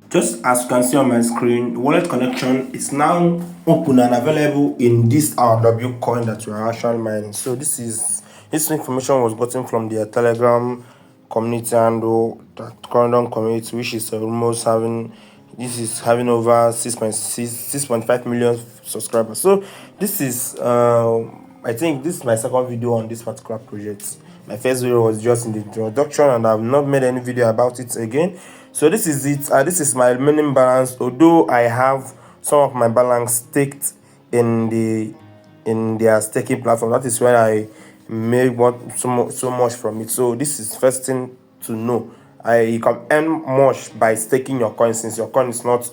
Just as you can see on my screen, wallet connection is now open and available in this RW coin that we are actually mining. So this information was gotten from the Telegram community handle, that Corridon community, which is almost having over 6.5 million subscribers. So this is I think this is my second video on this particular project. My first video was just in the introduction and I've not made any video about it again. So this is it. This is my remaining balance, although I have some of my balance staked in their staking platform. That is where I made so much from it. So this is first thing to know. You can earn much by staking your coin, since your coin is not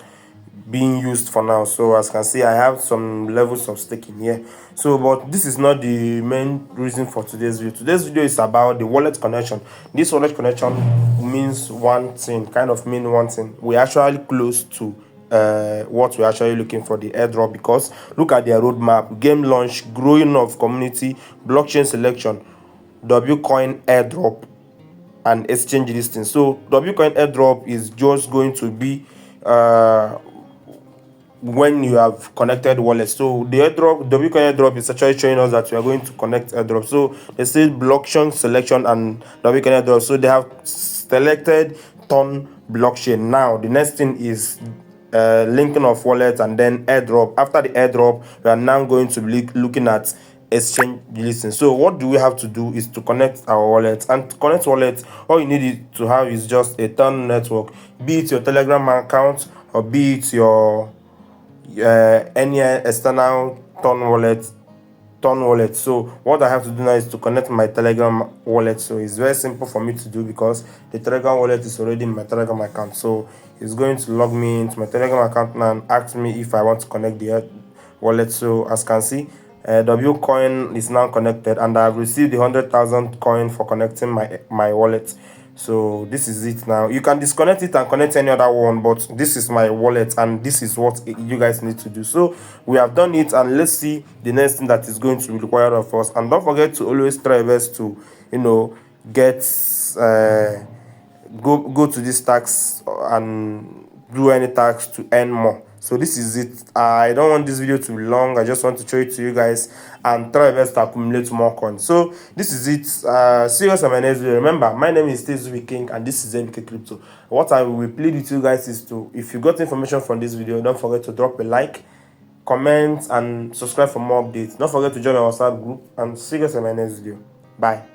being used for now. So as you can see, I have some levels of staking here. So but this is not the main reason for today's video. Today's video is about the wallet connection. This wallet connection means one thing, we're actually close to what we're actually looking for, the airdrop. Because look at their roadmap: game launch, growing of community, blockchain selection, wcoin airdrop, and exchange listing. So wcoin airdrop is just going to be when you have connected wallets. So the airdrop, the wcoin airdrop, is actually showing us that we are going to connect airdrop. So they say blockchain selection and wcoin airdrop. So they have selected ton blockchain. Now the next thing is linking of wallets and then airdrop. After the airdrop, we are now going to be looking at exchange listing. So what do we have to do is to connect our wallet. And to connect wallet, all you need to have is just a ton network, be it your Telegram account or be it your any external ton wallet. So what I have to do now is to connect my Telegram wallet. So it's very simple for me to do because the Telegram wallet is already in my Telegram account. So it's going to log me into my Telegram account now and ask me if I want to connect the wallet. So as you can see, wcoin is now connected and I've received the 100,000 coin for connecting my wallet. So this is it. Now you can disconnect it and connect any other one, but this is my wallet and this is what you guys need to do. So we have done it, and let's see the next thing that is going to be required of us. And don't forget to always try best to get go to this tax and do any tax to earn more. So this is it. I don't want this video to be long. I just want to show it to you guys and try best to accumulate more coins. So this is it. See you guys on my next video. Remember, my name is Tezubi King and this is MK Crypto. What I will plead with you guys is to, if you got information from this video, don't forget to drop a like, comment, and subscribe for more updates. Don't forget to join my WhatsApp group, and see you guys in my next video. Bye.